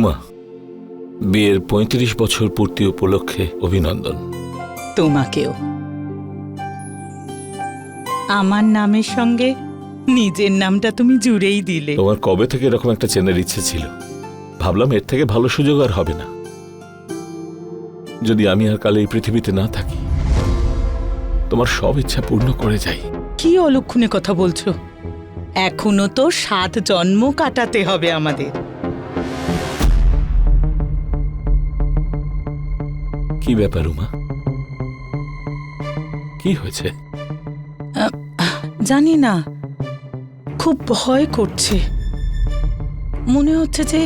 উমা, বিয়ের ৩৫ বছর পূর্তি উপলক্ষে অভিনন্দন। তোমাকেও। আমার নামের সঙ্গে নিজের নামটা তুমি জুড়েই দিলে। তোমার কবে থেকে এরকম একটা চেনার ইচ্ছে ছিল, ভাবলাম এর থেকে ভালো সুযোগ আর হবে না। যদি আমি আর কাল এই পৃথিবীতে না থাকি, তোমার সব ইচ্ছা পূর্ণ করে যাই। কি অলক্ষণে কথা বলছো? এখনো তো ৭ জন্ম কাটাতে হবে আমাদের। কি ব্যাপার উমা, কি হয়েছে? জানি না, খুব ভয় করছে। মনে হচ্ছে যে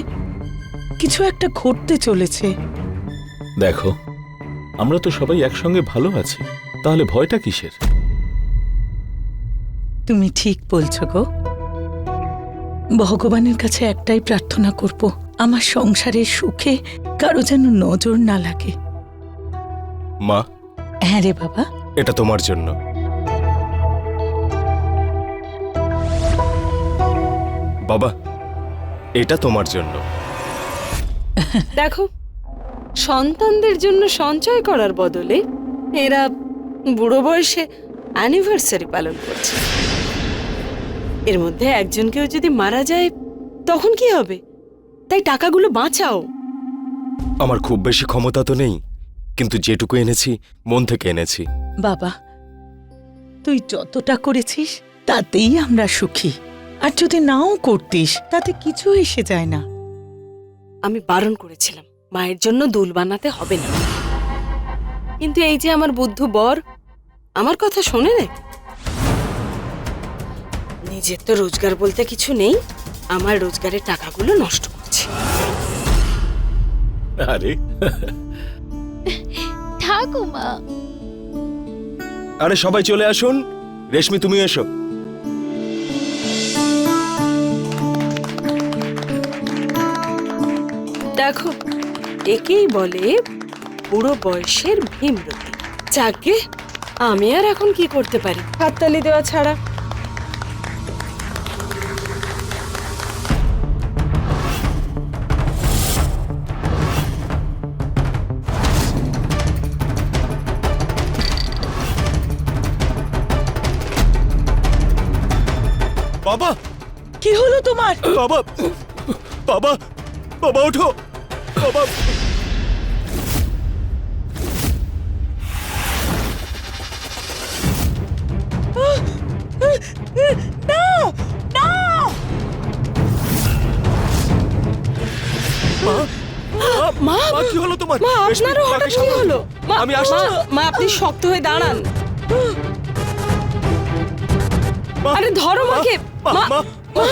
কিছু একটা ঘটতে চলেছে। দেখো, আমরা তো সবাই একসঙ্গে ভালো আছি, তাহলে ভয়টা কিসের? তুমি ঠিক বলছো গো। ভগবানের কাছে একটাই প্রার্থনা করব, আমার সংসারের সুখে কারো যেন নজর না লাগে। মা, হ্যাঁ রে বাবা। এটা তোমার জন্য। বাবা, এটা তোমার জন্য। দেখো, সন্তানদের জন্য সঞ্চয় করার বদলে এরা বুড়ো বয়সে অ্যানিভার্সারি পালন করছে। এর মধ্যে একজনকেও যদি মারা যায় তখন কি হবে? তাই টাকাগুলো বাঁচাও। আমার খুব বেশি ক্ষমতা তো নেই, কিন্তু যেটুকু এনেছি মন থেকে এনেছি। বাবা, তুই যতটা করেছিস তাতেই আমরা সুখী। আর যদি নাও করতিস তাতে কিছু এসে যায় না। আমি বারণ করেছিলাম মায়ের জন্য দুল বানাতে হবে না, কিন্তু এই যে আমার বুদ্ধু বর আমার কথা শোনে না। নিজের তো রোজগার বলতে কিছু নেই, আমার রোজগারের টাকাগুলো নষ্ট করছে। আরে ঠাকুমা, আরে সবাই চলে আসুন। রেশমি, তুমি এসো। দেখো, একেই বলে বুড়ো বয়সের ভীমরতি। যাকে আমি আর এখন কি করতে পারি হাততালি দেওয়া ছাড়া। বাবা, কি হলো তোমার? বাবা, বাবা, বাবা ওঠো। বাবা, মা, মা, কি হলো তোমার? মা, রেশমি, আপনারও হঠাৎ মাকে কি সামলাও। হলো? মা, আমি আসছি। মা, আপনি শক্ত হয়ে দাঁড়ান। মা, আরে ধরো মা, মাকে। মা, মা, মা, মা।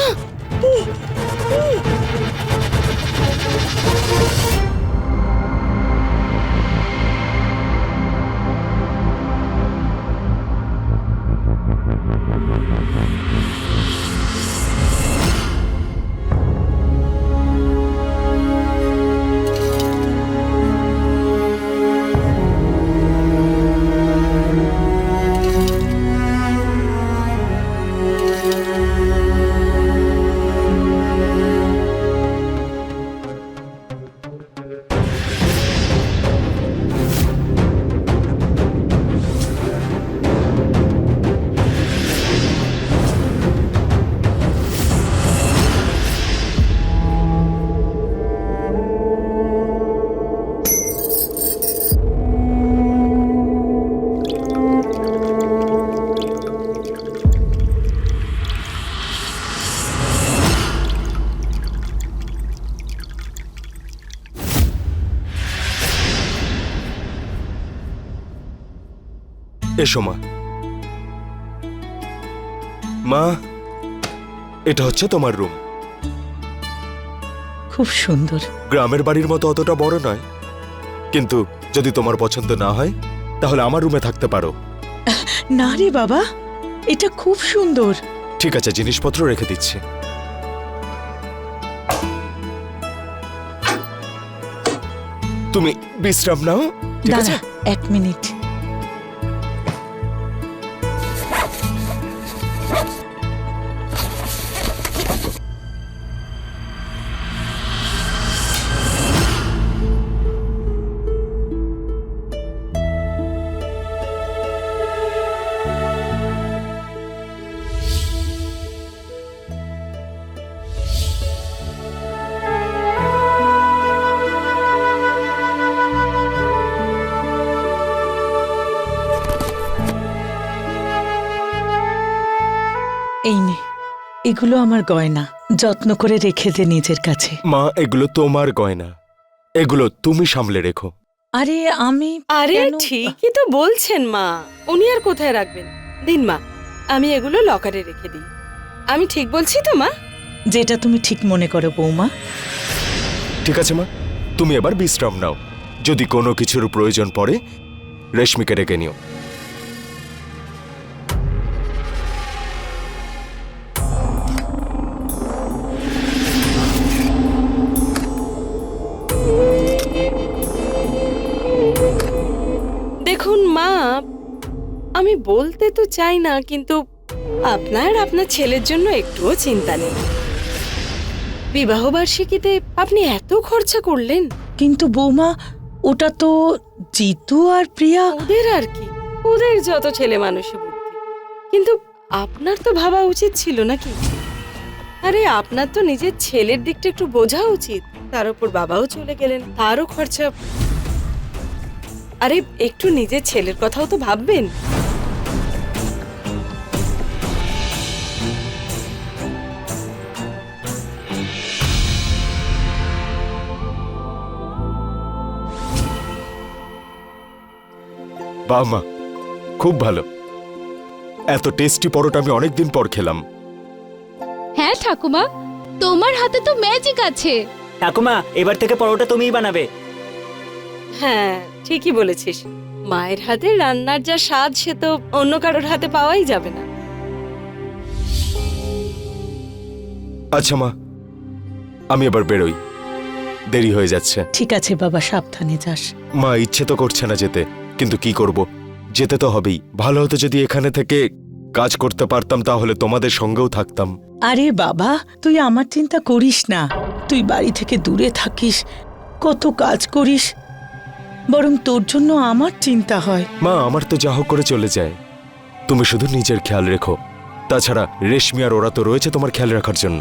এসো মা। মা, এটা হচ্ছে তোমার রুম। খুব সুন্দর। গ্রামের বাড়ির মতো অতটা বড় নয়, কিন্তু যদি তোমার পছন্দ না হয় তাহলে আমার রুমে থাকতে পারো। না রে বাবা, এটা খুব সুন্দর। ঠিক আছে, জিনিসপত্র রেখে দিচ্ছি। তুমি বিশ্রাম নাও, ঠিক আছে? দাঁড়া 1 মিনিট। এই নে, এগুলো আমার গয়না, যত্ন করে রেখে দে নিজের কাছে। মা, এগুলো তোমার গয়না, এগুলো তুমি সামলে রেখো। আরে আমি আরে কেন- ঠিকই তো বলছেন মা, উনি আর কোথায় রাখবেন? দিন মা, আমি এগুলো লকারে রেখে দিই। আমি ঠিক বলছি তো মা? যেটা তুমি ঠিক মনে করো বৌমা। ঠিক আছে মা, তুমি এবার বিশ্রাম নাও। যদি কোনো কিছুর প্রয়োজন পড়ে রেশমিকে ডেকে নিও। দেখুন মা, আমি বলতে তো চাই না, কিন্তু আপনার ছেলের জন্য একটুও চিন্তা নেই। বিবাহ বার্ষিকীতে আপনি এত খরচা করলেন। কিন্তু বৌমা, ওটা তো জিতু আর প্রিয়া। ওদের আর কি, ওদের যত ছেলে মানুষের বুদ্ধি, কিন্তু আপনার তো ভাবা উচিত ছিল নাকি? আরে আপনার তো নিজের ছেলের দিকটা একটু বোঝা উচিত। তার উপর বাবাও চলে গেলেন, তারও খরচা। আরে একটু নিজের ছেলের কথাও তো ভাববেন। বাহ মা, খুব ভালো। এত টেস্টি পরোটা আমি অনেকদিন পর খেলাম। হ্যাঁ ঠাকুমা, তোমার হাতে তো ম্যাজিক আছে। ঠাকুমা, এবার থেকে পরোটা তুমিই বানাবে। হ্যাঁ ঠিকই বলেছিস, মায়ের হাতে রান্নার যা স্বাদ সে তো অন্য কারোর হাতে পাওয়াই যাবে না। আচ্ছা মা, আমি এবার বেরোই, দেরি হয়ে যাচ্ছে। ঠিক আছে বাবা, সাবধানে যাস। মা, ইচ্ছে তো করছে না যেতে, কিন্তু কি করব, যেতে তো হবেই। ভালো হতো যদি এখানে থেকে কাজ করতে পারতাম, তাহলে তোমাদের সঙ্গেও থাকতাম। আরে বাবা, তুই আমার চিন্তা করিস না। তুই বাড়ি থেকে দূরে থাকিস, কত কাজ করিস, বরং তোর জন্য আমার চিন্তা হয়। মা, আমার তো যা হোক করে চলে যায়, তুমি শুধু নিজের খেয়াল রেখো। তাছাড়া রেশমি আর ওরা তো রয়েছে তোমার খেয়াল রাখার জন্য।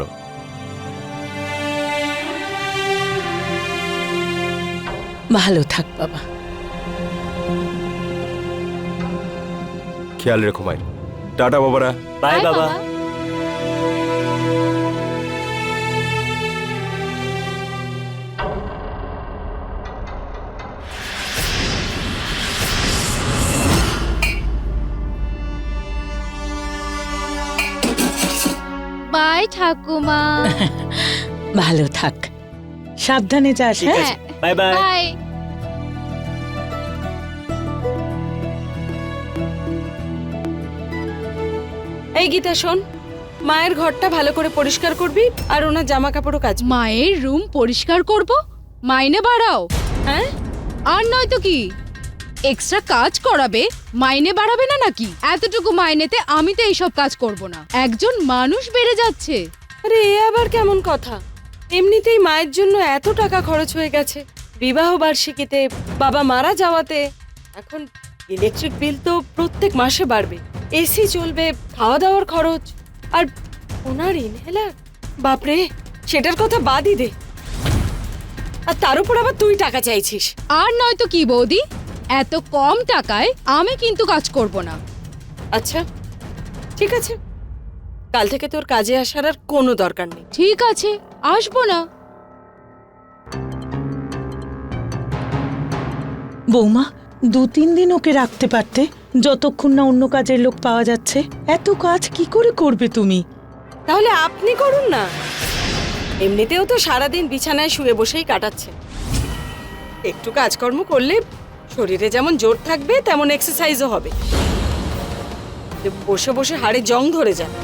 ভালো থাক বাবা। খেয়াল রেখো মাই। টাটা বাবারা। বাই বাবা। বাই ঠাকুমা। ভালো থাক, সাবধানে যাস। ঠিক হ্যাঁ, আছে, বাই বাই। বাই। এই গীতা শোন, মায়ের ঘরটা ভালো করে পরিষ্কার করবি আর ওনার জামা কাপড়ও কাচবি। মায়ের রুম পরিষ্কার করব, মাইনে বাড়াও। হ্যাঁ, আর নয় তো কি, এক্সট্রা কাজ করাবে, মাইনে বাড়াবে না নাকি? এতটুকু মাইনেতে আমি তো এইসব কাজ করব না। একজন মানুষ বেড়ে যাচ্ছে। আরে এ আবার কেমন কথা? এমনিতেই মায়ের জন্য এত টাকা খরচ হয়ে গেছে, বিবাহ বার্ষিকীতে, বাবা মারা যাওয়াতে। এখন ইলেকট্রিক বিল তো প্রত্যেক মাসে বাড়বে, এসি চলবে, খাওয়া দাওয়ার খরচ, আর ওনার ইনহেলার, বাপরে, সেটার কথা বাদই দে। আর তার উপর আবার তুই টাকা চাইছিস। আর নয় তো কি বৌদি, এত কম টাকায় আমি কিন্তু কাজ করব না। আচ্ছা ঠিক আছে, কাল থেকে তোর কাজে আসার আর কোনো দরকার নেই। ঠিক আছে, আসবো না। বৌমা, 2-3 দিন ওকে রাখতে পারতে, যতক্ষণ না অন্য কাজের লোক পাওয়া যাচ্ছে। এত কাজ কি করে করবে তুমি? তাহলে আপনি করুন না, এমনিতেও তো সারাদিন বিছানায় শুয়ে বসেই কাটাচ্ছেন। একটু কাজকর্ম করলে শরীরে যেমন জোর থাকবে, তেমন এক্সারসাইজও হবে। বসে বসে হাড়ে জং ধরে যায়।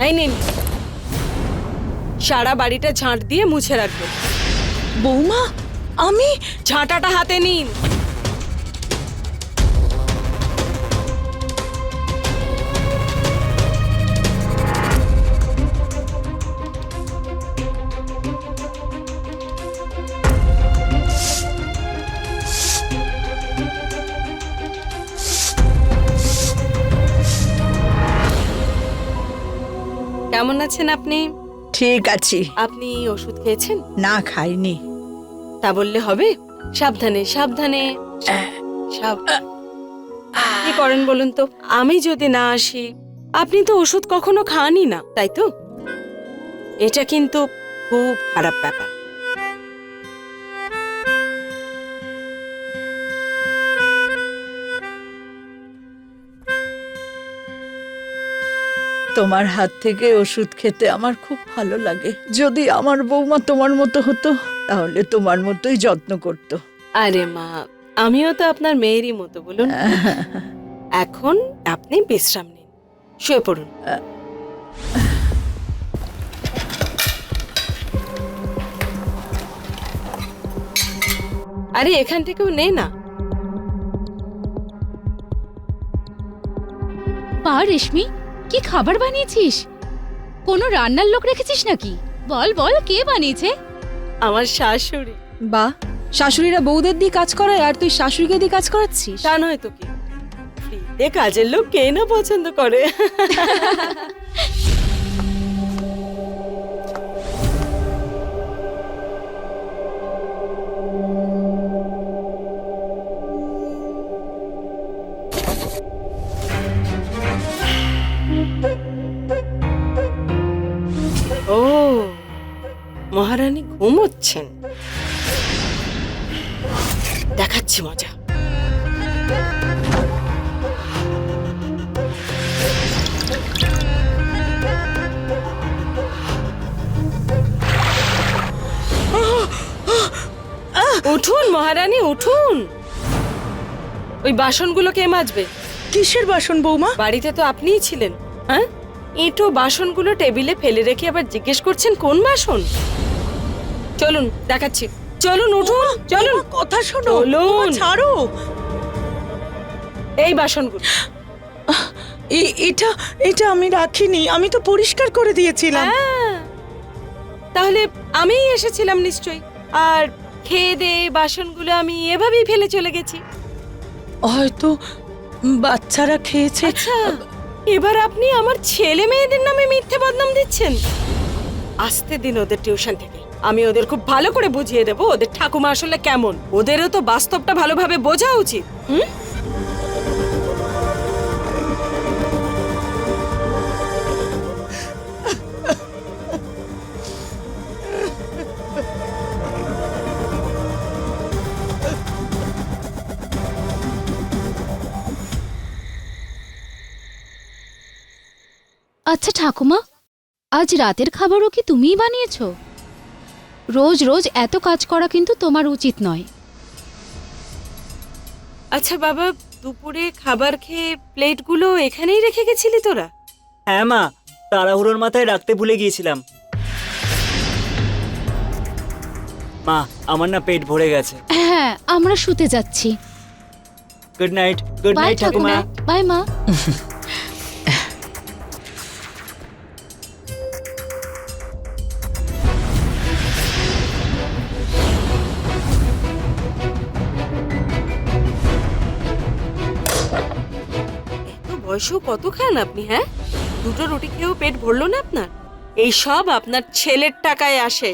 এই নিন, সারা বাড়িটা ঝাঁট দিয়ে মুছে রাখবেন। বৌমা, আমি ঝাঁটাটা হাতে নিন। কেমন আছেন আপনি? ঠিক আছি। আপনি ওষুধ খেয়েছেন? না, খাইনি। তা বললে হবে? সাবধানে সাবধানে। কি করেন বলুন তো? আমি যদি না আসি, আপনি তো ওষুধ কখনো খানই না, তাই তো? এটা কিন্তু খুব খারাপ ব্যাপার। তোমার হাত থেকে ওষুধ খেতে আমার খুব ভালো লাগে। যদি আমার বৌমা তোমার মতো হতো তাহলে তোমার মতোই যত্ন করতো। আরে মা, আমিও তো আপনার মেয়েরই মতো, বলুন। এখন আপনি বিশ্রাম নিন, শুয়ে পড়ুন। আরে এখান থেকেও নে না। বা রেশমি, কি খাবার বানিয়েছিস? কোনো রান্নার লোক রেখেছিস নাকি? বল বল, কে বানিয়েছে? আমার শাশুড়ি। বাহ, শাশুড়িরা বউদের দিয়ে কাজ করায় আর তুই শাশুড়িকে দিয়ে কাজ করাচ্ছিস? তা নয় তো কি, ফ্রিতে কাজের লোক কে না পছন্দ করে। ও, মহারানী ঘুমোচ্ছেন। দেখাচ্ছি মজা। উঠুন মহারানী, উঠুন। ওই বাসনগুলো কে মাজবে? কিসের বাসন বৌমা? বাড়িতে তো আপনিই ছিলেন। হ্যাঁ, এঁটো বাসনগুলো টেবিলে ফেলে রেখে আবার জিজ্ঞেস করছেন কোন বাসন? চলুন দেখাচ্ছি, চলুন উঠুন, চলুন। কথা শোনো, চলুন। বৌমা, ছাড়ো। এই বাসনগুলো। এটা এটা আমি রাখিনি, আমি তো পরিষ্কার করে দিয়েছিলাম। হ্যাঁ, তাহলে আমিই এসেছিলাম নিশ্চয়ই। আর খেয়ে দিয়ে বাসনগুলো আমি এভাবেই ফেলে চলে গেছি। হয়তো বাচ্চারা খেয়েছে। আচ্ছা, এবার আপনি আমার ছেলে মেয়েদের নামে মিথ্যে বদনাম দিচ্ছেন। আসতে দিন ওদের টিউশন থেকে, আমি ওদের খুব ভালো করে বুঝিয়ে দেবো ওদের ঠাকুমা আসলে কেমন। ওদেরও তো বাস্তবটা ভালোভাবে বোঝা উচিত। হুম, আচ্ছা ঠাকুমা, আজ রাতের খাবারও কি তুমিই বানিয়েছো? রোজ রোজ এত কাজ করা কিন্তু তোমার উচিত নয়। আচ্ছা বাবা, দুপুরে খাবার খেয়ে প্লেটগুলো এখানেই রেখে গেছিলি তোরা? হ্যাঁ মা, তাড়াহুড়োর মাথায় রাখতে ভুলে গিয়েছিলাম। মা, আমার না পেট ভরে গেছে। হ্যাঁ, আমরা শুতে যাচ্ছি। Good night. Good bye night ঠাকুমা। ঠাকুমা, বাই মা। এত বয়সেও কত খান আপনি? হ্যাঁ, দুটো রুটি খেয়েও পেট ভরলো না আপনার? এই সব আপনার ছেলের টাকায় আসে,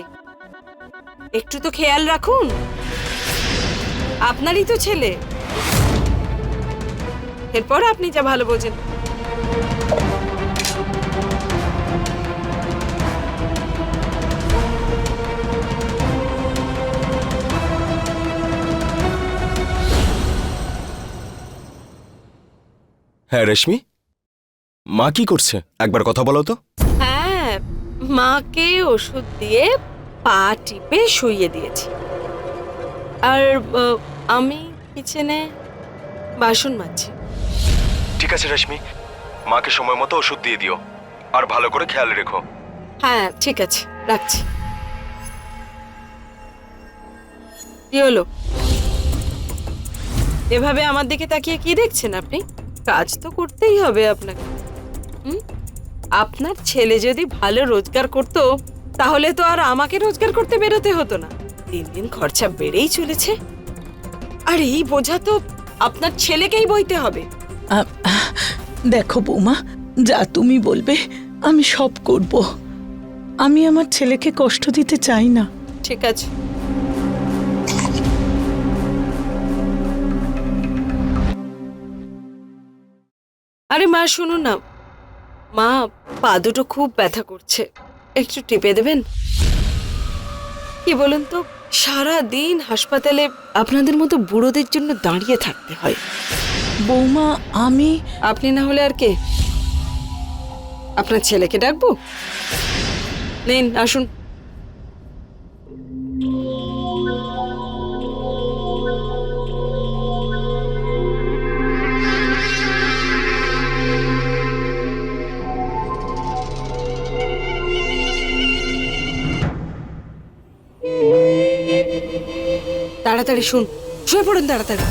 একটু তো খেয়াল রাখুন। আপনারই তো ছেলে, এরপর আপনি যা ভালো বোঝেন। হ্যাঁ রেশমি, মা কি করছে একবার কথা বলো তো। হ্যাঁ, মাকে ওষুধ দিয়ে পা টিপে শুইয়ে দিয়েছি। আর আমি কিচেনে বাসন মাজছি। ঠিক আছে রেশমি, মাকে সময় মতো ওষুধ দিয়ে দিও আর ভালো করে খেয়াল রেখো। হ্যাঁ ঠিক আছে, রাখছি। কি হলো? এভাবে আমার দিকে তাকিয়ে কি দেখছেন আপনি? কাজ তো করতেই হবে আপনাকে। আপনার ছেলে যদি ভালো রোজগার করত তাহলে তো আর আমাকে রোজগার করতে বেরোতে হতো না। দিন দিন খরচা বেড়েই চলেছে, আর এই বোঝা তো আপনার ছেলেকেই বইতে হবে। দেখো বৌমা, যা তুমি বলবে আমি সব করব। আমি আমার ছেলেকে কষ্ট দিতে চাই না। ঠিক আছে। আরে মা শুনুন না, মা পা দুটো খুব ব্যথা করছে, একটু টিপে দেবেন? কি বলুন তো, সারা দিন হাসপাতালে আপনাদের মতো বুড়োদের জন্য দাঁড়িয়ে থাকতে হয়। বৌমা, আমি আপনি না হলে আর কে? আপনার ছেলেকে ডাকবো? নিন আসুন। তাড়াতাড়ি শুন, শুয়ে পড়ুন তাড়াতাড়ি।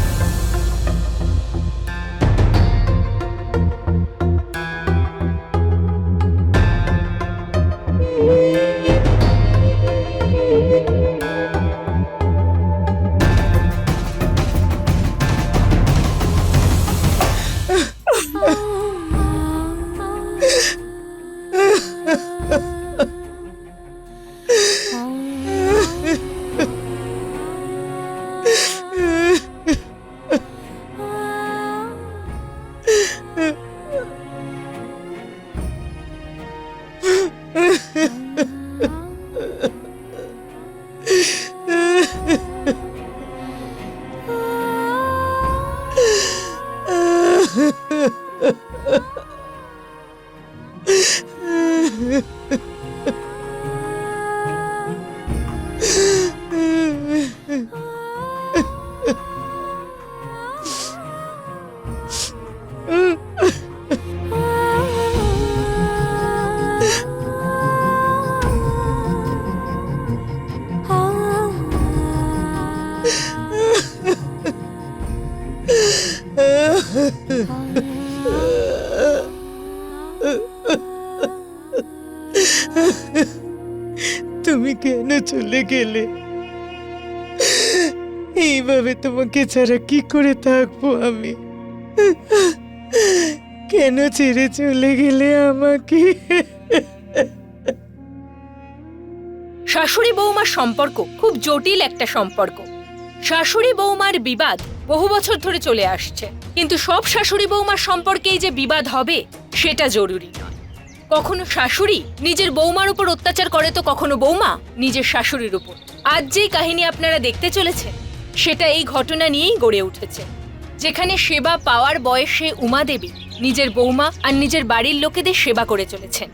তুমি কেন চলে গেলে? এইভাবে তোমাকে ছাড়া কি করে থাকবো আমি? কেন ছেড়ে চলে গেলে আমাকে? শাশুড়ি বৌমার সম্পর্ক খুব জটিল একটা সম্পর্ক। শাশুড়ি বৌমার বিবাদ বহু বছর ধরে চলে আসছে, কিন্তু সব শাশুড়ি বৌমার সম্পর্কেই যে বিবাদ হবে সেটা জরুরি নয়। কখনো শাশুড়ি নিজের বৌমার উপর অত্যাচার করে, তো কখনো বৌমা নিজের শাশুড়ির উপর। আজ যেই কাহিনী আপনারা দেখতে চলেছেন সেটা এই ঘটনা নিয়েই গড়ে উঠেছে, যেখানে সেবা পাওয়ার বয়সে উমা দেবী নিজের বৌমা আর নিজের বাড়ির লোকেদের সেবা করে চলেছেন।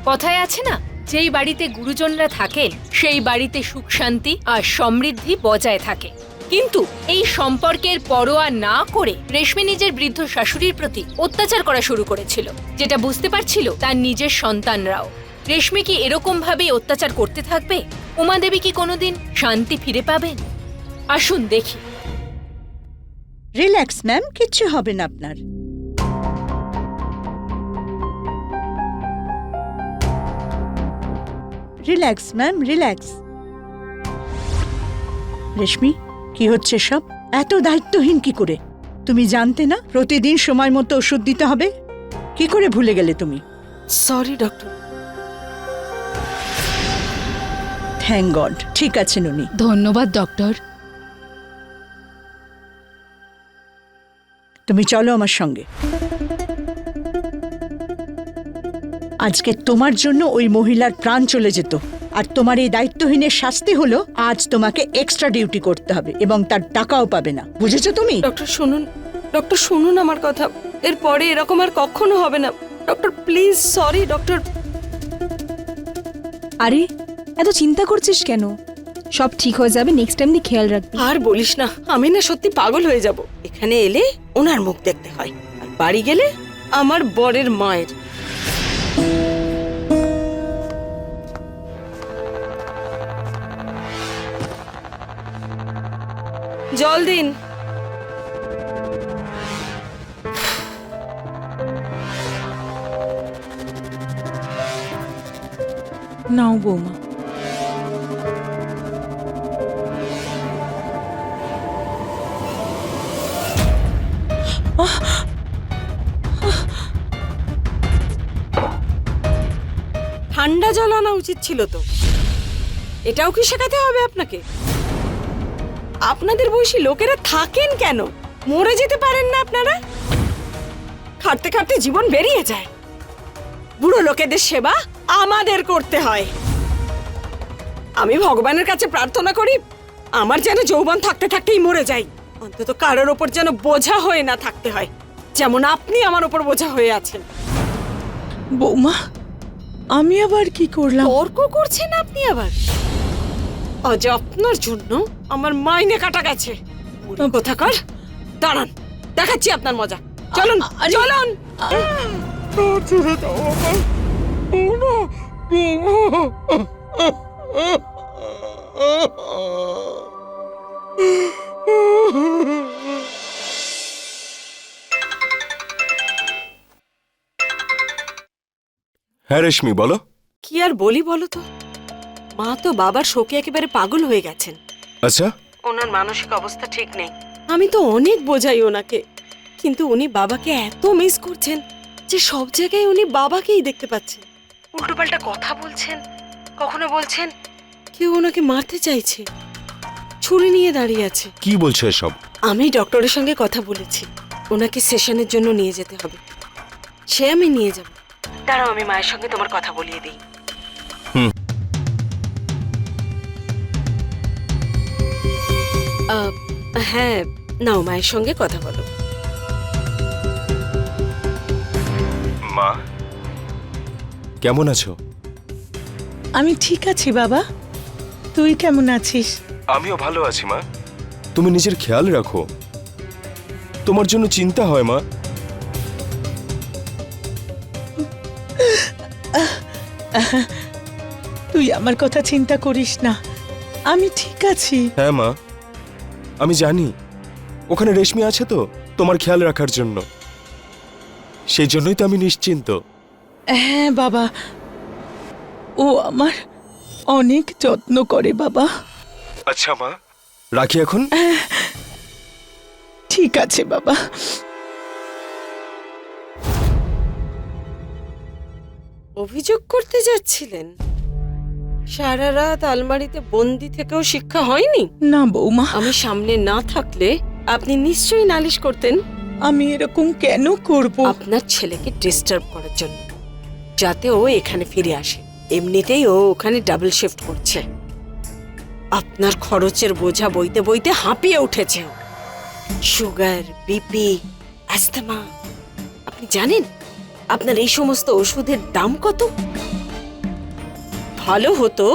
কথায় আছে না, যেই বাড়িতে গুরুজনরা থাকেন সেই বাড়িতে সুখ শান্তি আর সমৃদ্ধি বজায় থাকে। কিন্তু এই সম্পর্কের পরোয়া না করে রেশমি নিজের বৃদ্ধ শাশুড়ির প্রতি অত্যাচার করা শুরু করেছিল, যেটা বুঝতে পারছিল তার নিজের সন্তানরাও। রেশমি কি এরকম ভাবেই অত্যাচার করতে থাকবে? উমা দেবী কি কোনোদিন শান্তি ফিরে পাবেন? আসুন দেখি। রিল্যাক্স ম্যাম, কিচ্ছু হবে না আপনার। Relax ma'am, relax. রেশমি, কি হচ্ছে সব? এত দায়িত্বহীন কি করে? তুমি জানতে না প্রতিদিন সময় মতো ওষুধ দিতে হবে? কি করে ভুলে গেলে তুমি? Sorry doctor. Thank god. ঠিক আছে ননি। ধন্যবাদ ডক্টর। তুমি চলো আমার সঙ্গে। আজকে তোমার জন্য ওই মহিলার প্রাণ চলে যেত, আর তোমার এই দায়িত্বহীনের শাস্তি হলো আজ তোমাকে এক্সট্রা ডিউটি করতে হবে এবং তার টাকাও পাবে না। বুঝেছো তুমি? ডক্টর শুনুন আমার কথা, এরপরে এরকম আর কখনো হবে না। Doctor please, sorry doctor. আরে এত চিন্তা করছিস কেন? সব ঠিক হয়ে যাবে, নেক্সট টাইম দিয়ে খেয়াল রাখবি। আর বলিস না, আমি না সত্যি পাগল হয়ে যাব। এখানে এলে ওনার মুখ দেখতে হয়, আর বাড়ি গেলে আমার বরের মায়ের। জল দিন। নাও বৌমা। ঠান্ডা জল আনা উচিত ছিল তো। এটাও কি শেখাতে হবে আপনাকে? আপনাদের বয়সী লোকেরা থাকেন কেন? মরে যেতে পারেন না আপনারা? খাটতে খাটতে জীবন বেরিয়ে যায়। বুড়ো লোকেদের সেবা আমাদের করতে হয়। আমি ভগবানের কাছে প্রার্থনা করি আমার যেন যৌবন থাকতে থাকতেই মরে যাই, অন্তত কারোর ওপর যেন বোঝা হয়ে না থাকতে হয়, যেমন আপনি আমার ওপর বোঝা হয়ে আছেন। বৌমা, আমি আবার কি করলাম? তর্ক করছেন আপনি আবার? আজ আপনার জন্য আমার মাইনে কাটা গেছে। বুড়ো কোথাকার! দাঁড়ান, দেখাচ্ছি আপনার মজা। চলুন চলুন। হ্যাঁ রেশমি, বলো। কি আর বলি বলো তো, মা তো বাবার শোকে একেবারে পাগল হয়ে গেছেন। আচ্ছা, ওনার মানসিক অবস্থা ঠিক নেই। আমি তো অনেক বোঝাই ওনাকে, কিন্তু উনি বাবাকে এত মিস করছেন যে সব জায়গায় উনি বাবাকেই দেখতে পাচ্ছেন। উল্টোপাল্টা কথা বলছেন, কখনো বলছেন কেউ ওনাকে মারতে চাইছে, ছুরি নিয়ে দাঁড়িয়ে আছে। কি বলছো এসব? আমি ডক্টরের সঙ্গে কথা বলেছি, ওনাকে সেশনের জন্য নিয়ে যেতে হবে। সে আমি নিয়ে যাব। দাঁড়াও, আমি মায়ের সঙ্গে তোমার কথা বলিয়ে দিই। হ্যাঁ, নাও মায়ের সঙ্গে কথা বলো। মা, কেমন আছো? আমি ঠিক আছি বাবা, তুই কেমন আছিস? আমিও ভালো আছি মা। তুমি নিজের খেয়াল রাখো, তোমার জন্য চিন্তা হয় মা। তুই আমার কথা চিন্তা করিস না, আমি ঠিক আছি। হ্যাঁ মা, আমি জানি ওখানে রেশমি আছে তো তোমার খেয়াল রাখার জন্য, সেই জন্যই তো আমি নিশ্চিন্ত। হ্যাঁ বাবা, ও আমার অনেক যত্ন করে বাবা। আচ্ছা মা, রাখি এখন। ঠিক আছে বাবা। অভিযোগ করতে যাচ্ছিলেন? সারা রাত আলমারিতে বন্দি থেকেও শিক্ষা হয়নি? না বৌমা, আমি সামনে না থাকলে আপনি নিশ্চয়ই নালিশ করতেন। আমি এরকম কেন করব? আপনার ছেলেকে ডিস্টার্ব করার জন্য, যাতে ও এখানে ফিরে আসে। এমনিতেই ও ওখানে ডাবল শিফট করছে। আপনার খরচের বোঝা বইতে বইতে হাঁপিয়ে উঠেছে। Sugar, BP, অ্যাস্তমা। আপনি জানেন আপনার এই সমস্ত ওষুধের দাম কত? ভালো হতো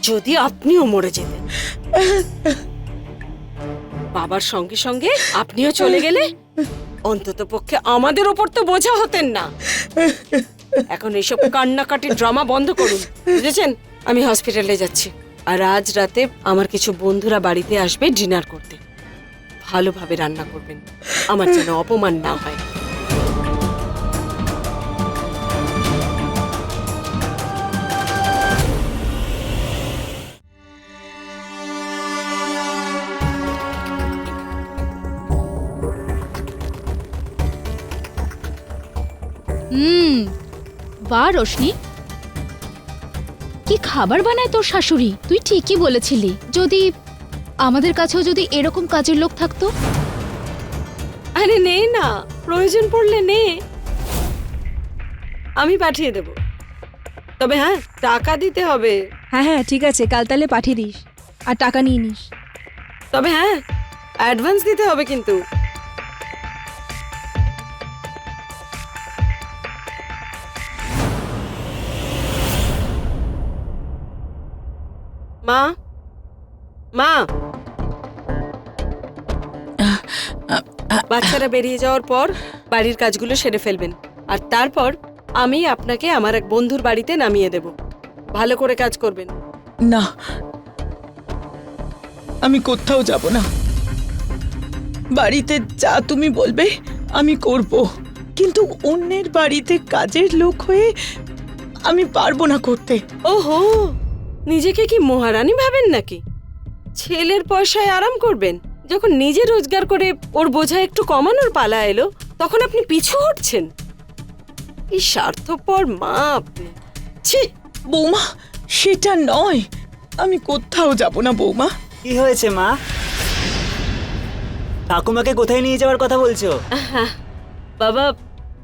যদি আপনিও মরে যেতেন। বাবার সঙ্গে সঙ্গে আপনিও চলে গেলে অন্তত পক্ষে আমাদের ওপর তো বোঝা হতেন না। এখন এইসব কান্নাকাটি ড্রামা বন্ধ করুন, বুঝেছেন? আমি হসপিটালে যাচ্ছি, আর আজ রাতে আমার কিছু বন্ধুরা বাড়িতে আসবে ডিনার করতে। ভালোভাবে রান্না করবেন, আমার যেন অপমান না হয়। বাহ রোশনি, কি খাবার বানায় তোর শাশুড়ি। তুই ঠিকই বলেছিলি, যদি আমাদের কাছেও যদি এরকম কাজের লোক থাকতো। আরে নে না, প্রয়োজন পড়লে নে, আমি পাঠিয়ে দেব। তবে হ্যাঁ, টাকা দিতে হবে। হ্যাঁ হ্যাঁ ঠিক আছে, কাল তাহলে পাঠিয়ে দিস আর টাকা নিয়ে নিস। তবে হ্যাঁ, অ্যাডভান্স দিতে হবে কিন্তু। মা, মা, বাচ্চারা বেরিয়ে যাওয়ার পর বাড়ির কাজগুলো সেরে ফেলবেন, আর তারপর আমি আপনাকে আমার এক বন্ধুর বাড়িতে নামিয়ে দেব। ভালো করে কাজ করবেন। না, আমি কোথাও যাব না। বাড়িতে যা তুমি বলবে আমি করব, কিন্তু অন্যের বাড়িতে কাজের লোক হয়ে আমি পারবো না করতে। ওহো, নিজেকে কি মহারানী ভাবেন নাকি? ছেলের পয়সায় আরাম করবেন? যখন নিজে রোজগার করে ওর বোঝা একটু কমানোর পালা এলো, তখন আপনি পিছু হটছেন। এই স্বার্থপর মা আপনি। ছি। বৌমা, সেটা নয়। আমি কোথাও যাব না বৌমা। কি হয়েছে মা? ঠাকুমাকে কোথায় নিয়ে যাওয়ার কথা বলছো? বাবা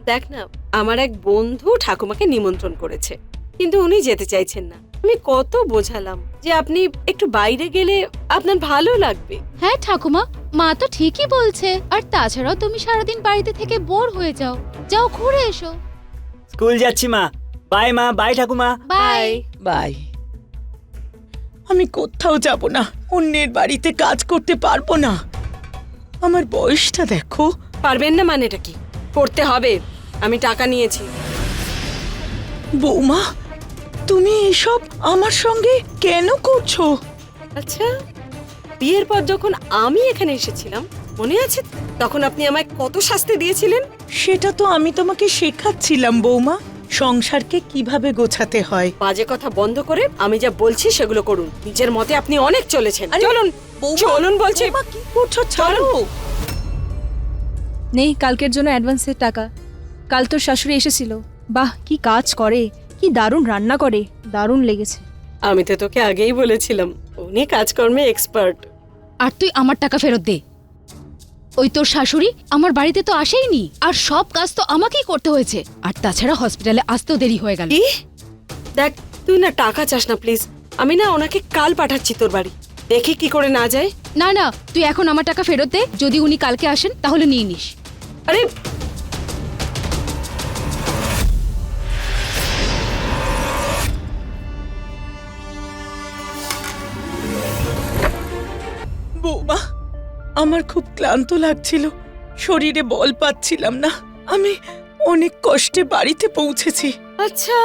দেখ না, আমার এক বন্ধু ঠাকুমাকে নিমন্ত্রণ করেছে, কিন্তু উনি যেতে চাইছেন না। আমি কত বোঝালাম যে আপনি একটু বাইরে গেলে আপনার ভালো লাগবে। হ্যাঁ ঠাকুমা, মা তো ঠিকই বলছে। আর তাছাড়াও তুমি সারাদিন বাড়িতে থেকে বোর হয়ে যাও, যাও ঘুরে এসো। স্কুল যাচ্ছি মা। বাই মা, বাই ঠাকুমা। বাই। বাই। আমি কোথাও যাব না, অন্যের বাড়িতে কাজ করতে পারবো না। আমার বয়সটা দেখো। পারবেন না মানেটা কি? করতে হবে। আমি টাকা নিয়েছি। বৌমা, তুমি এসব আমার সঙ্গে কেন করছো? আচ্ছা, বিয়ের পর যখন আমি এখানে এসেছিলাম মনে আছে, তখন আপনি আমায় কত শাস্তি দিয়েছিলেন? সেটা তো আমি তোমাকে শেখাচ্ছিলাম বৌমা, সংসারকে কিভাবে গোছাতে হয়। বাজে কথা বন্ধ করে আমি যা বলছি সেগুলো করুন। নিজের মতে আপনি অনেক চলেছেন। আরে, চলুন বৌমা, চলুন বলছি। বৌমা, কি করছো? ছাড়ো। নেই কালকের জন্য অ্যাডভান্সের টাকা। কাল তোর শাশুড়ি এসেছিল। বাহ, কি কাজ করে, কি দারুণ রান্না করে, দারুণ লেগেছে। আমি তো তোকে আগেই বলেছিলাম উনি কাজকর্মে এক্সপার্ট। আর তুই আমার টাকা ফেরত দে। ওই তোর শাশুড়ি আমার বাড়িতে তো আসেইনি, আর সব কাজ তো আমাকেই করতে হয়েছে। আর তাছাড়া হসপিটালে আসতেও দেরি হয়ে গেল। কি? দেখ, তুই না টাকা চাস না প্লিজ। আমি না ওনাকে কাল পাঠাচ্ছি তোর বাড়ি, দেখি কি করে না যায়। না না, তুই এখন আমার টাকা ফেরত দে। যদি উনি কালকে আসেন তাহলে নিয়ে নিস। আরে বৌমা, আমার খুব ক্লান্ত লাগছিল, শরীরে বল পাচ্ছিলাম না। আমি অনেক কষ্টে বাড়িতে পৌঁছেছি। আচ্ছা,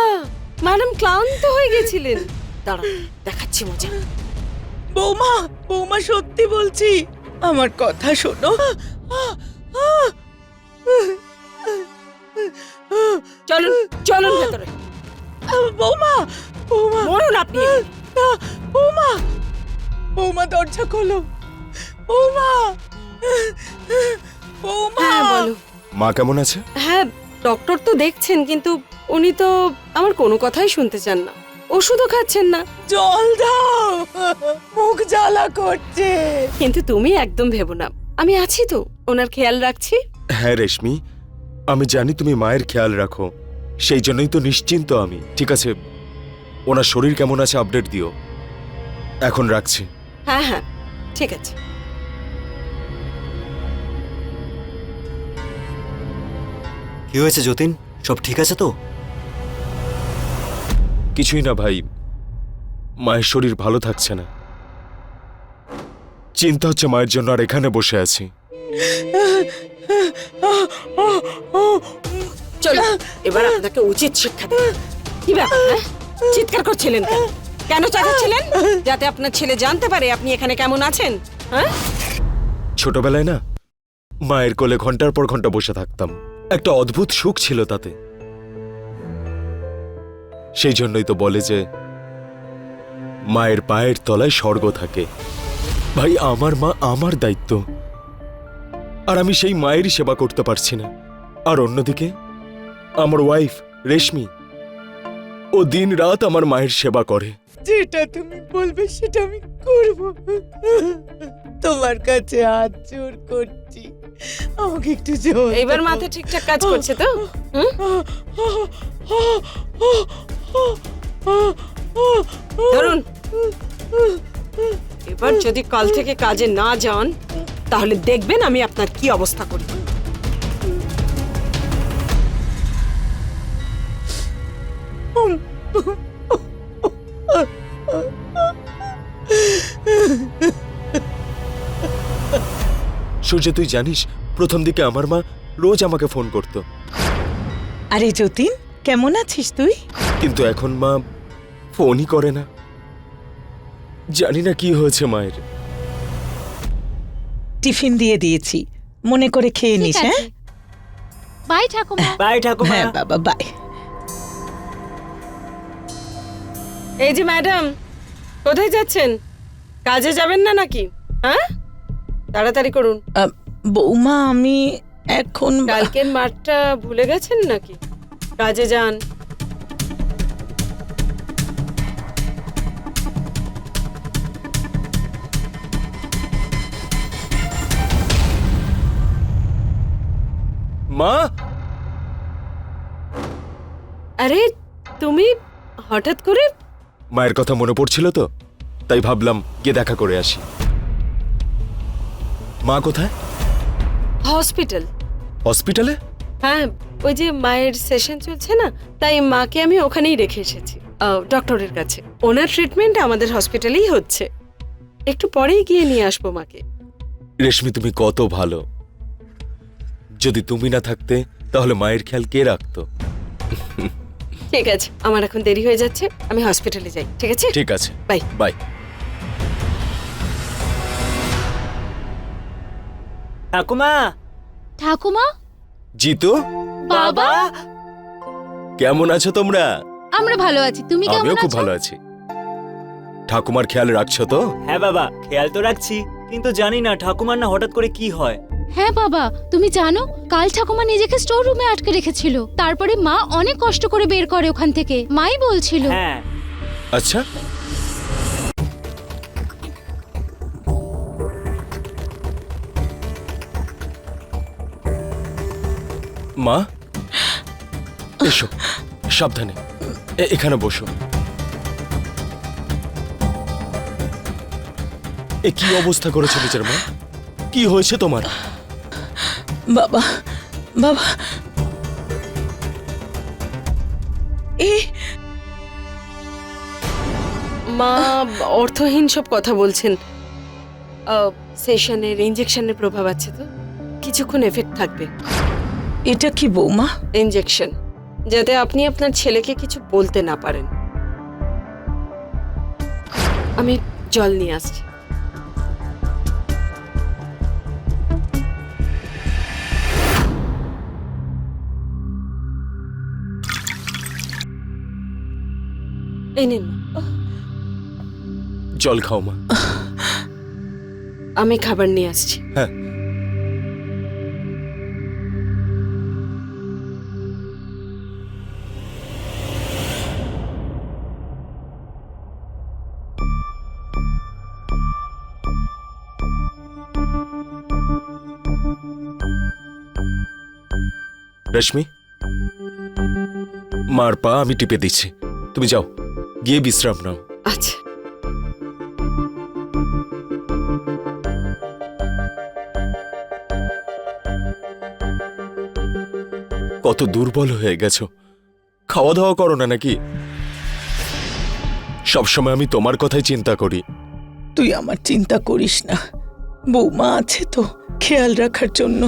ম্যাডাম ক্লান্ত হয়ে গেছিলেন। দাঁড়া, দেখাচ্ছি মজা। বৌমা, বৌমা, সত্যি বলছি, আমার কথা শোনো। চলুন চলুন ভেতরে। বৌমা, বৌমা, মরুন আপনি। বৌমা, বৌমা, দরজা খোলো। বৌমা, বৌমা। হ্যাঁ বলো। মা কেমন আছে? হ্যাঁ, ডক্টর তো দেখছেন, কিন্তু উনি তো আমার কোনো কথাই শুনতে চান না, ওষুধও খাচ্ছেন না। জল দাও, মুখ জ্বালা করছে। কিন্তু তুমি একদম ভেবো না, আমি আছি তো, ওনার খেয়াল রাখছি। হ্যাঁ রেশমি, আমি জানি তুমি মায়ের খেয়াল রাখো, সেই জন্যই তো নিশ্চিন্ত আমি। ঠিক আছে, ওনার শরীর কেমন আছে আপডেট দিও। এখন রাখছি। হ্যাঁ হ্যাঁ, ঠিক আছে। কি হয়েছে যতীন? সব ঠিক আছে তো? কিছুই না ভাই, মায়ের শরীর ভালো থাকছে না। চিন্তা হচ্ছে মায়ের জন্য, আর এখানে বসে আছি। চলো, এবার আপনাকে উচিত শিক্ষা দেব। কি ব্যাপার, হ্যাঁ? চিৎকার করছিলেন কেন? কেন চেঁচাচ্ছিলেন? যাতে আপনার ছেলে জানতে পারে আপনি এখানে কেমন আছেন। হ্যাঁ, ছোটবেলায় না মায়ের কোলে ঘন্টার পর ঘন্টা বসে থাকতাম, একটা অদ্ভুত সুখ ছিল তাতে। সেই জন্যই তো বলে যে মায়ের পায়ের তলায় স্বর্গ থাকে। ভাই, আমার মা আমার দায়িত্ব, আর আমি সেই মায়েরই সেবা করতে পারছি না। আর অন্যদিকে আমার ওয়াইফ রেশমি, ও দিন রাত আমার মায়ের সেবা করে। যেটা তুমি বলবে সেটা আমি করব। তোমার কাছে হাত জোর করছি, আমাকে একটু জোর। এইবার মাথা ঠিকঠাক কাজ করছে তো? হুম? ধরুন, এবার যদি কাল থেকে কাজে না যান তাহলে দেখবেন আমি আপনার কি অবস্থা করি। সূর্য, তুই জানিস প্রথম দিকে আমার মা রোজ আমাকে ফোন করত, আরে যতীন, কেমন আছিস তুই? কিন্তু এখন মা ফোনই করে না। জানি না কি হয়েছে মায়ের। টিফিন দিয়ে দিয়েছি, মনে করে খেয়ে নিস। হ্যাঁ বাই ঠাকুমা। বাই ঠাকুমা। হ্যাঁ বাবা, বাই। এই যে ম্যাডাম, কোথায় যাচ্ছেন? কাজে যাবেন না নাকি? হ্যাঁ, তাড়াতাড়ি করুন। বৌমা, আমি এখন কালকের মাঠটা ভুলে গেছেন নাকি? কাজে যান। মা, আরে তুমি হঠাৎ করে? মায়ের কথা মনে পড়ছিল তো, তাই ভাবলাম গিয়ে দেখা করে আসি। মা কোথায়? হসপিটাল। হসপিটালে? হ্যাঁ, ওই যে মায়ের সেশন চলছে না, তাই মাকে আমি ওখানেই রেখে এসেছি ডক্টরের কাছে। ওনার ট্রিটমেন্ট আমাদের হসপিটালেই হচ্ছে। একটু পরেই গিয়ে নিয়ে আসবো মাকে। রেশমি, তুমি কত ভালো। যদি তুমি না থাকতে তাহলে মায়ের খেয়াল কে রাখতো? ঠিক আছে, আমার এখন দেরি হয়ে যাচ্ছে, আমি হসপিটালে যাই। ঠিক আছে, ঠিক আছে, বাই বাই। ঠাকুমা, ঠাকুমা, জিতু, বাবা, কেমন আছো তোমরা? আমরা ভালো আছি, তুমি কেমন আমিও খুব আছো? ভালো আছি। ঠাকুমার খেয়াল রাখছো তো? হ্যাঁ বাবা, খেয়াল তো রাখছি, কিন্তু জানি না ঠাকুমার না হঠাৎ করে কি হয়। হ্যাঁ বাবা, তুমি জানো কাল ঠাকুমা নিজেকে স্টোর রুমে আটকে রেখেছিল, তারপরে মা অনেক কষ্ট করে বের করে ওখান থেকে, মাই বলছিল। হ্যাঁ, আচ্ছা, মা এসো, সাবধানে এখানে বসো। এ কি অবস্থা করেছে নিজের মা? কি হয়েছে তোমার? বাবা, বাবা, মা অর্থহীন সব কথা বলছেন। সেশনের ইনজেকশনের প্রভাব আছে তো, কিছুক্ষণ এফেক্ট থাকবে। এটা কি বৌমা? ইনজেকশন, যাতে আপনি আপনার ছেলেকে কিছু বলতে না পারেন। আমি জল নিয়ে আসছি। এই নিন মা। জল খাও মা। আমি খাবার নিয়ে আসছি। হ্যাঁ, রশ্মি, মার পা আমি টিপে দিচ্ছি, তুমি যাও গিয়ে বিশ্রাম নাও। আচ্ছা। কত দুর্বল হয়ে গেছো, খাওয়া দাওয়া করো না নাকি? সবসময় আমি তোমার কথাই চিন্তা করি। তুই আমার চিন্তা করিস না, বৌমা আছে তো খেয়াল রাখার জন্য।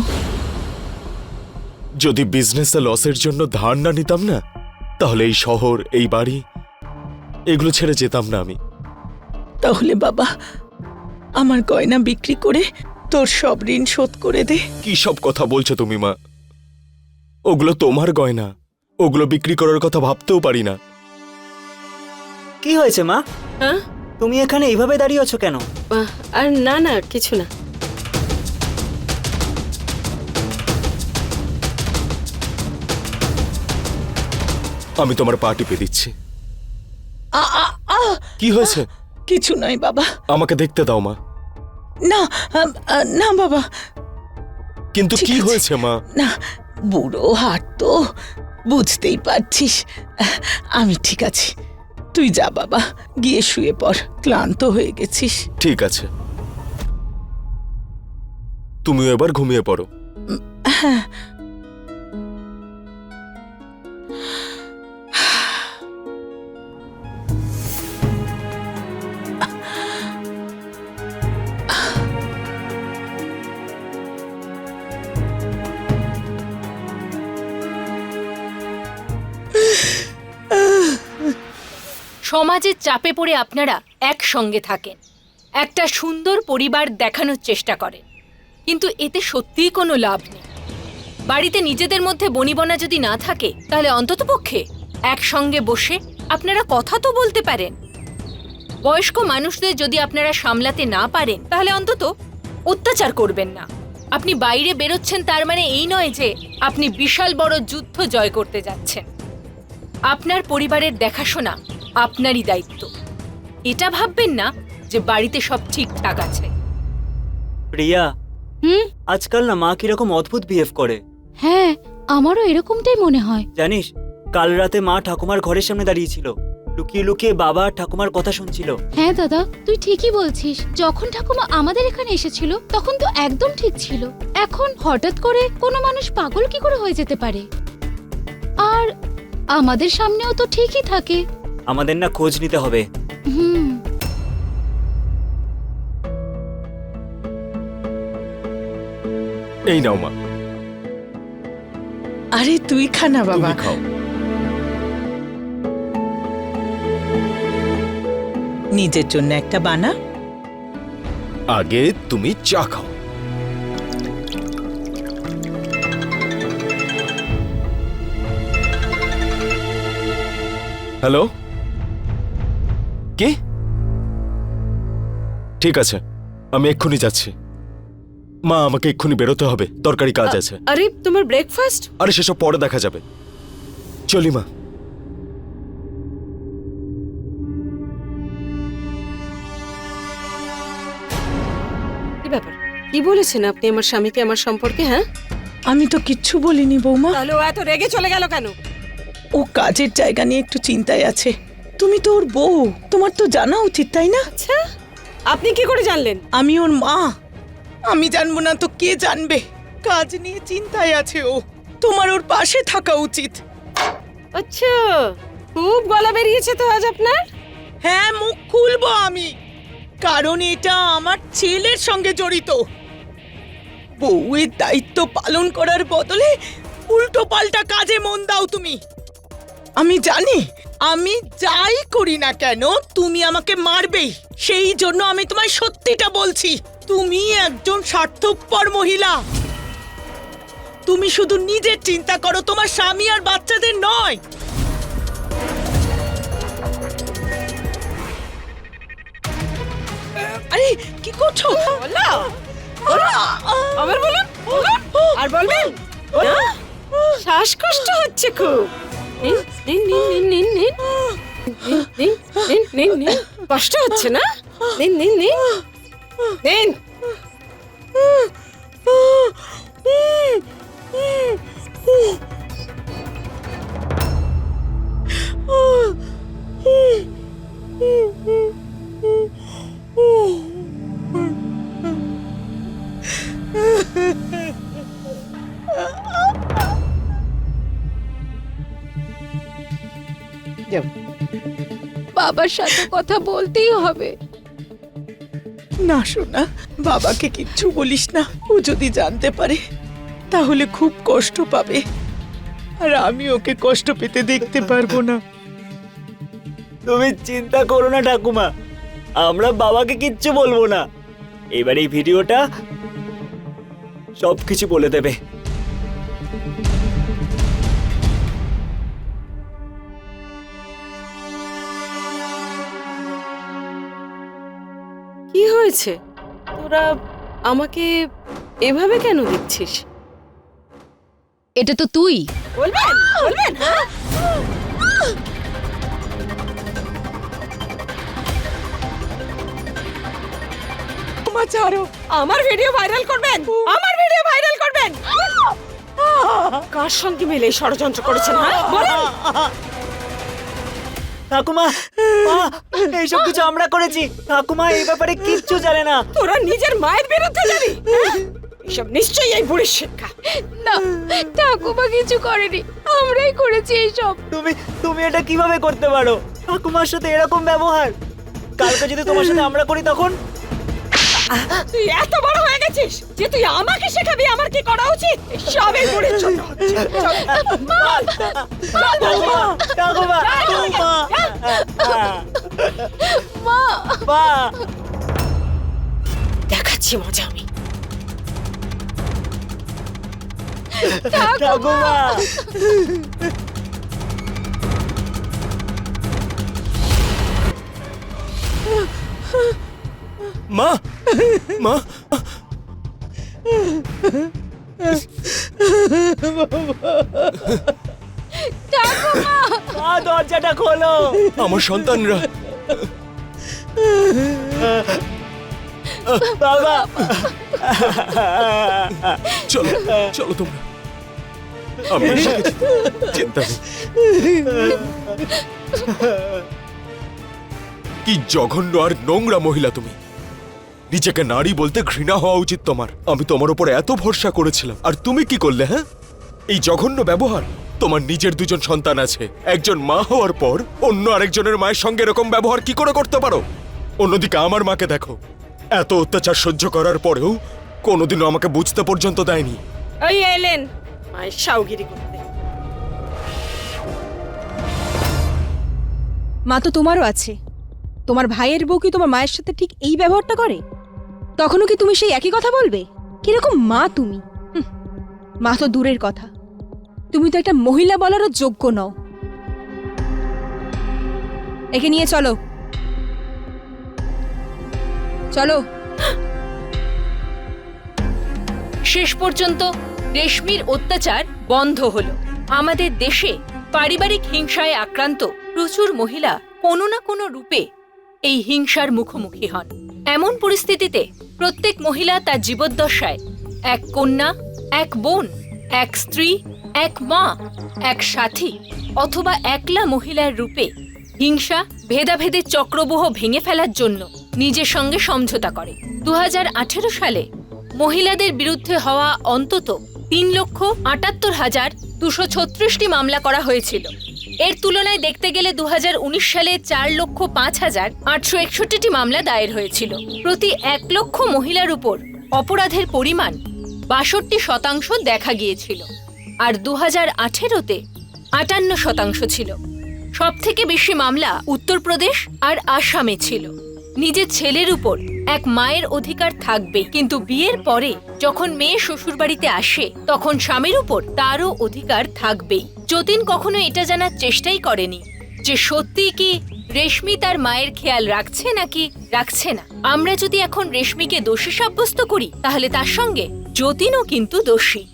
যদি বিজনেসে লসের জন্য ধার না নিতাম না, তাহলে এই শহর, এই বাড়ি, এগুলো ছেড়ে যেতাম না আমি। তাহলে বাবা, আমার গয়না বিক্রি করে তোর সব ঋণ শোধ করে দে। কি সব কথা বলছো তুমি মা? ওগুলো তোমার গয়না, ওগুলো বিক্রি করার কথা ভাবতেও পারি না। কি হয়েছে মা? হ্যাঁ, তুমি এখানে এইভাবে দাঁড়িয়ে আছো কেন? আর না না, কিছু না। আমি তোমার পা টিপে দিচ্ছি। আ আ আ কি হয়েছে? কিছু নয় বাবা। আমাকে দেখতে দাও মা। না, না বাবা। কিন্তু ঠিক কি আছে। হয়েছে মা? না, বুড়ো হাট তো, বুঝতেই পারছিস। আমি ঠিক আছি, তুই যা বাবা, গিয়ে শুয়ে পড়, ক্লান্ত হয়ে গেছিস। ঠিক আছে, তুমিও এবার ঘুমিয়ে পড়ো। হ্যাঁ। সমাজের চাপে পড়ে আপনারা একসঙ্গে থাকেন, একটা সুন্দর পরিবার দেখানোর চেষ্টা করেন, কিন্তু এতে সত্যিই কোনো লাভ নেই। বাড়িতে নিজেদের মধ্যে বনিবনা যদি না থাকে, তাহলে অন্ততপক্ষে একসঙ্গে বসে আপনারা কথা তো বলতে পারেন। বয়স্ক মানুষদের যদি আপনারা সামলাতে না পারেন, তাহলে অন্তত অত্যাচার করবেন না। আপনি বাইরে বেরোচ্ছেন তার মানে এই নয় যে আপনি বিশাল বড় যুদ্ধ জয় করতে যাচ্ছেন। আপনার পরিবারের দেখাশোনা আপনারই দায়িত্ব। এটা ভাববেন না যে বাড়িতে সব ঠিকঠাক আছে। প্রিয়া, হুম? আজকাল না মা কিরকম অদ্ভুত বিহেভ করে। হ্যাঁ, আমারও এরকমটাই মনে হয়। জানিস কাল রাতে মা ঠাকুমার ঘরের সামনে দাঁড়িয়েছিল, লুকিয়ে লুকিয়ে বাবা আর ঠাকুমার কথা শুনছিল। হ্যাঁ দাদা, তুই ঠিকই বলছিস। যখন ঠাকুমা আমাদের এখানে এসেছিল তখন তো একদম ঠিক ছিল। এখন হঠাৎ করে কোনো মানুষ পাগল কি করে হয়ে যেতে পারে? আর আমাদের সামনেও তো ঠিকই থাকে। আমাদের না খোঁজ নিতে হবে। হুম। এই নাও মা, আরে তুই খা না বাবা। তুমি খাও। নিজের জন্য একটা বানা। আগে তুমি চা খাও। হ্যালো, কি? ঠিক আছে, আমি এক্ষুনি যাচ্ছি। মা, আমাকে এক্ষুনি বেরোতে হবে, দরকারি কাজ আছে। আরে তোমার ব্রেকফাস্ট? আরে সেসব পরে দেখা যাবে, চলি মা। কি ব্যাপার, কি বলেছেন আপনি আমার স্বামীকে আমার সম্পর্কে? হ্যাঁ, আমি তো কিচ্ছু বলিনি বৌমা। তাহলে ও এত রেগে চলে গেল কেন? ও কাজের জায়গা নিয়ে একটু চিন্তায় আছে। তুমি তো ওর বউ, তোমার তো জানা উচিত, তাই না? আচ্ছা, আপনি কি করে জানলেন? আমি ওর মা, আমি জানবো না তো কে জানবে? কাজ নিয়ে চিন্তায় আছে ও, তোমার ওর পাশে থাকা উচিত। আচ্ছা, খুব গলা বেরিয়েছে তো আজ আপনার। হ্যাঁ, মুখ খুলবো আমি, কারণ এটা আমার ছেলের সঙ্গে জড়িত। বউয়ের দায়িত্ব পালন করার বদলে উল্টো পাল্টা কাজে মন দাও তুমি। আমি জানি আমি যাই করি না কেন তুমি আমাকে মারবেই, সেই জন্য আমি তোমায় সত্যিটা বলছি। তুমি একজন স্বার্থপর মহিলা। তুমি শুধু নিজের চিন্তা করো, তোমার স্বামী আর বাচ্চাদের নয়। আরে কি করছো? আবার বলুন, আর বলবেন না? শ্বাসকষ্ট হচ্ছে খুব। নিন, নিন, নিন, নিন, নিন, নিন, নিন, নিন, নিন। কষ্ট হচ্ছে না? নিন, নিন, নিন, নিন। বাবার সাথে কথা বলতেই হবে। না শোনা, বাবাকে কিচ্ছু বলিস না। ও যদি জানতে পারে তাহলে খুব কষ্ট পাবে, আর আমি ওকে কষ্ট পেতে দেখতে পারবো না। তুমি চিন্তা করো না ঠাকুমা, আমরা বাবাকে কিচ্ছু বলবো না। এবার এই ভিডিওটা সবকিছু বলে দেবে। কি হয়েছে? তোরা আমাকে এভাবে কেন দেখছিস? এটা তো তুই। বলবেন, বলবেন? হ্যাঁ, ছাড়ো, আমার ভিডিও ভাইরাল করবেন, আমার ভিডিও ভাইরাল করবেন। কার সঙ্গে মিলে এই ষড়যন্ত্র করেছেন? হ্যাঁ, বলেন। ঠাকুমা, এইসব কিছু আমরা করেছি। ঠাকুমা এই ব্যাপারে কিচ্ছু জানে না। তোরা নিজের মায়ের বিরুদ্ধে যাবি? এসব নিশ্চয়ই এই বুড়ির শিক্ষা। না, ঠাকুমা কিছু করেনি, আমরাই করেছি এইসব। তুমি এটা কিভাবে করতে পারো? ঠাকুমার সাথে এরকম ব্যবহার। কালকে যদি তোমার সাথে আমরা করি তখন? তুই এত বড় হয়ে গেছিস যে তুই আমাকে শেখাবি আমার কি করা উচিত? সব এই বুড়ির জন্য হচ্ছে। চল, ঠাকুমা, ঠাকুমা, মা, মা, দেখাচ্ছি মজা আমি। ঠাকুমা। মা, মা, মা, দরজাটা খোলো। আমার সন্তানরা। বাবা, চলো, চলো তোমরা। আমি এসে গেছি। চিন্তা নেই। কি জঘন্য আর নোংরা মহিলা তুমি। নিজেকে নারী বলতে ঘৃণা হওয়া উচিত তোমার। আমি তোমার উপর এত ভরসা করেছিলাম, আর তুমি কি করলে? হ্যাঁ, এই জঘন্য ব্যবহার। তোমার নিজের দুজন সন্তান আছে, একজন মা হওয়ার পর অন্য আরেকজনের মায়ের সঙ্গে এরকম ব্যবহার কি করে করতে পারো? অন্যদিকে আমার মাকে দেখো, এত অত্যাচার সহ্য করার পরেও কোনোদিনও আমাকে বুঝতে পর্যন্ত দেয়নি। ওই এলেন মায়ের সাউগিরি করতে। মা তো তোমারও আছে। তোমার ভাইয়ের বউ কি তোমার মায়ের সাথে ঠিক এই ব্যবহারটা করে? তখনও কি তুমি সেই একই কথা বলবে? কিরকম মা তুমি? মা তো দূরের কথা, তুমি তো একটা মহিলা বলারও যোগ্য নও। একে নিয়ে চলো, চলো। শেষ পর্যন্ত রেশমির অত্যাচার বন্ধ হলো। আমাদের দেশে পারিবারিক হিংসায় আক্রান্ত প্রচুর মহিলা কোনো না কোনো রূপে এই হিংসার মুখোমুখি হন। এমন পরিস্থিতিতে প্রত্যেক মহিলা তার জীবদ্দশায় এক কন্যা, এক বোন, এক স্ত্রী, এক মা, এক সাথী অথবা একলা মহিলার রূপে হিংসা ভেদাভেদের চক্রব্যূহ ভেঙে ফেলার জন্য নিজের সঙ্গে সমঝোতা করে। 2018 সালে মহিলাদের বিরুদ্ধে হওয়া অন্তত 3,78,236টি মামলা করা হয়েছিল। এর তুলনায় দেখতে গেলে 2019 সালে 4,05,861টি মামলা দায়ের হয়েছিল। প্রতি 1 লক্ষ মহিলার উপর অপরাধের পরিমাণ 62% দেখা গিয়েছিল, আর 2018-তে 58% ছিল। সবথেকে বেশি মামলা উত্তরপ্রদেশ আর আসামে ছিল। নিজের ছেলের উপর এক মায়ের অধিকার থাকবে, কিন্তু বিয়ের পরে যখন মেয়ে শ্বশুরবাড়িতে আসে তখন স্বামীর উপর তারও অধিকার থাকবেই। যতীন কখনো এটা জানার চেষ্টাই করেনি যে সত্যিই কি রেশমি তার মায়ের খেয়াল রাখছে নাকি রাখছে না। আমরা যদি এখন রেশমিকে দোষী সাব্যস্ত করি তাহলে তার সঙ্গে যতীনও কিন্তু দোষী।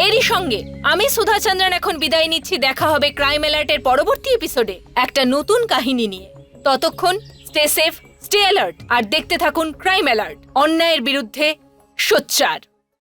এরই সঙ্গে আমি সুধা চন্দ্রন এখন বিদায় নিচ্ছি। দেখা হবে ক্রাইম অ্যালার্টের পরবর্তী এপিসোডে একটা নতুন কাহিনী নিয়ে। ততক্ষণ স্টে সেফ, স্টে অ্যালার্ট আর দেখতে থাকুন ক্রাইম অ্যালার্ট, অন্যায়ের বিরুদ্ধে সোচ্চার।